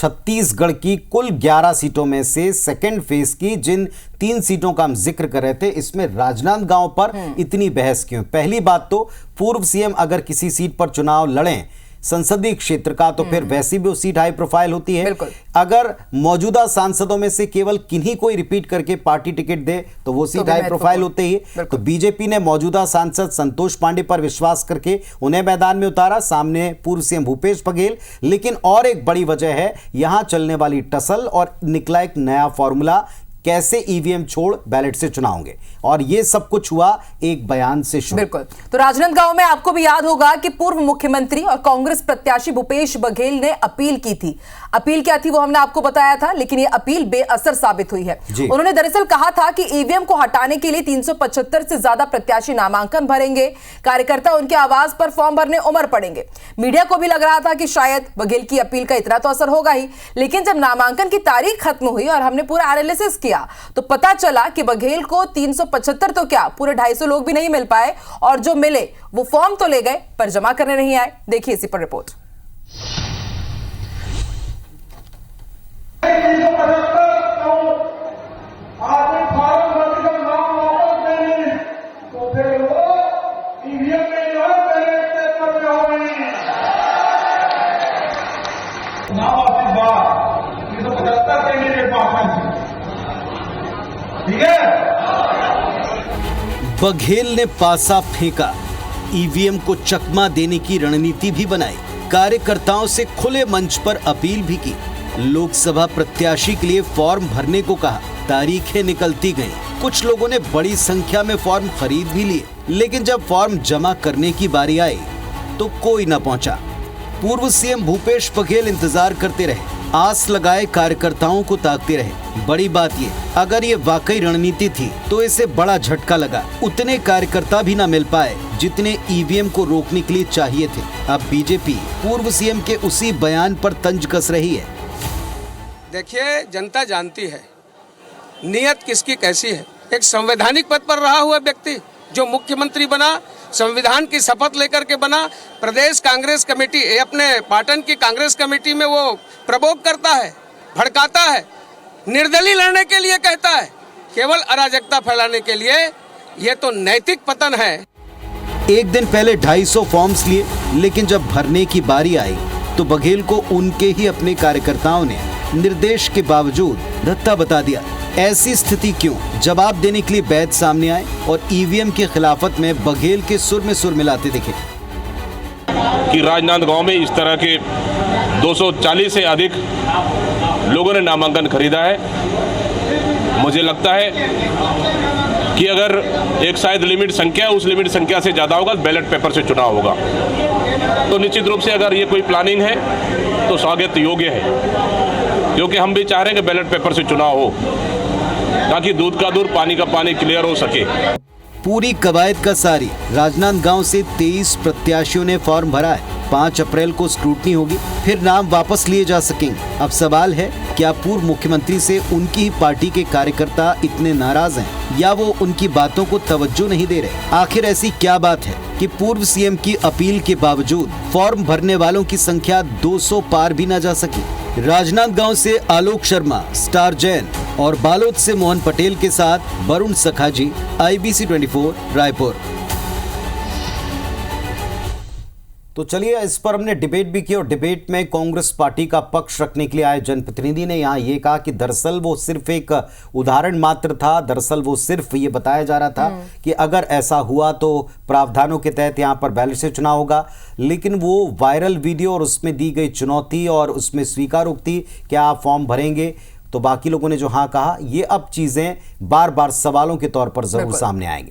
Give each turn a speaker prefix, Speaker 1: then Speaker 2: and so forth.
Speaker 1: छत्तीसगढ़ की कुल 11 सीटों में से सेकेंड फेज की जिन 3 सीटों का हम जिक्र कर रहे थे, इसमें राजनांदगांव पर इतनी बहस क्यों? पहली बात तो पूर्व सीएम अगर किसी सीट पर चुनाव लड़ें संसदीय क्षेत्र का, तो फिर वैसी भी वो सीट हाई प्रोफाइल होती है। अगर मौजूदा सांसदों में से केवल किन्हीं कोई रिपीट करके पार्टी टिकट दे तो वो सीट हाई प्रोफाइल होती है। तो बीजेपी ने मौजूदा सांसद संतोष पांडे पर विश्वास करके उन्हें मैदान में उतारा, सामने पूर्व सीएम भूपेश बघेल। लेकिन और एक बड़ी वजह है यहां चलने वाली टसल और निकला एक नया फॉर्मूला, कैसे ईवीएम छोड़ बैलेट से चुनाव होंगे, और ये सब कुछ हुआ एक बयान से शुरू।
Speaker 2: बिल्कुल। तो राजनांदगांव में आपको भी याद होगा कि पूर्व मुख्यमंत्री और कांग्रेस प्रत्याशी भूपेश बघेल ने अपील की थी। अपील क्या थी वो हमने आपको बताया था, लेकिन ये अपील बेअसर साबित हुई है। उन्होंने दरअसल कहा था कि ईवीएम को हटाने के लिए 375 से ज्यादा प्रत्याशी नामांकन भरेंगे, कार्यकर्ता उनके आवाज पर फॉर्म भरने उमड़ पड़ेंगे। मीडिया को भी लग रहा था कि शायद बघेल की अपील का इतना तो असर होगा ही, लेकिन जब नामांकन की तारीख खत्म हुई और हमने पूरा एनालिसिस किया तो पता चला कि बघेल को 375 तो क्या पूरे 250 लोग भी नहीं मिल पाए, और जो मिले वो फॉर्म तो ले गए पर जमा करने नहीं आए। देखिए इसी पर रिपोर्ट।
Speaker 1: बघेल ने पासा फेंका, ईवीएम को चकमा देने की रणनीति भी बनाई, कार्यकर्ताओं से खुले मंच पर अपील भी की, लोकसभा प्रत्याशी के लिए फॉर्म भरने को कहा। तारीखें निकलती गईं, कुछ लोगों ने बड़ी संख्या में फॉर्म खरीद भी लिए, लेकिन जब फॉर्म जमा करने की बारी आई तो कोई न पहुंचा। पूर्व सीएम भूपेश बघेल इंतजार करते रहे, आस लगाए कार्यकर्ताओं को ताकते रहे। बड़ी बात ये, अगर ये वाकई रणनीति थी तो इसे बड़ा झटका लगा। उतने कार्यकर्ता भी ना मिल पाए जितने ईवीएम को रोकने के लिए चाहिए थे। अब बीजेपी पूर्व सीएम के उसी बयान पर तंज कस रही है।
Speaker 3: देखिए, जनता जानती है नीयत किसकी कैसी है। एक संवैधानिक पद पर रहा हुआ व्यक्ति जो मुख्यमंत्री बना, संविधान की शपथ लेकर के बना, प्रदेश कांग्रेस कमेटी अपने पाटन की कांग्रेस कमेटी में वो प्रवोक करता है, भड़काता है, निर्दलीय लड़ने के लिए कहता है, केवल अराजकता फैलाने के लिए। ये तो नैतिक पतन है।
Speaker 1: एक दिन पहले 250 फॉर्म्स लिए, लेकिन जब भरने की बारी आई तो बघेल को उनके ही अपने कार्यकर्ताओं ने निर्देश के बावजूद धत्ता बता दिया। ऐसी स्थिति क्यों? जवाब देने के लिए वैद्य सामने आए और ईवीएम की खिलाफत में बघेल के सुर में सुर मिलाते दिखे
Speaker 4: कि राजनांदगांव में इस तरह के 240 से अधिक लोगों ने नामांकन खरीदा है। मुझे लगता है कि अगर एक शायद लिमिट संख्या, उस लिमिट संख्या से ज़्यादा होगा, बैलेट पेपर से चुनाव होगा, तो निश्चित रूप से अगर ये कोई प्लानिंग है तो स्वागत योग्य है, क्योंकि हम भी चाह रहे हैं कि बैलेट पेपर से चुनाव हो ताकि दूध का दूध पानी का पानी क्लियर हो सके।
Speaker 1: पूरी कवायद का सारी, राजनांदगांव से 23 प्रत्याशियों ने फॉर्म भरा है। 5 अप्रैल को स्क्रूटनी होगी, फिर नाम वापस लिए जा सकेंगे। अब सवाल है, क्या पूर्व मुख्यमंत्री से उनकी ही पार्टी के कार्यकर्ता इतने नाराज हैं या वो उनकी बातों को तवज्जो नहीं दे रहे? आखिर ऐसी क्या बात है कि पूर्व सीएम की अपील के बावजूद फॉर्म भरने वालों की संख्या 200 पार भी न जा सकी? राजनांदगांव से आलोक शर्मा, स्टार जैन और बालोद से मोहन पटेल के साथ वरुण सखाजी, IBC 24 रायपुर। तो चलिए, इस पर हमने डिबेट भी की और डिबेट में कांग्रेस पार्टी का पक्ष रखने के लिए आए जनप्रतिनिधि ने यहाँ ये कहा कि दरअसल वो सिर्फ एक उदाहरण मात्र था। दरअसल वो सिर्फ ये बताया जा रहा था कि अगर ऐसा हुआ तो प्रावधानों के तहत यहाँ पर बैलेट से चुनाव होगा, लेकिन वो वायरल वीडियो और उसमें दी गई चुनौती और उसमें स्वीकारोक्ति, क्या आप फॉर्म भरेंगे, तो बाकी लोगों ने जो हाँ कहा, ये अब चीजें बार बार सवालों के तौर पर जरूर सामने आएंगी।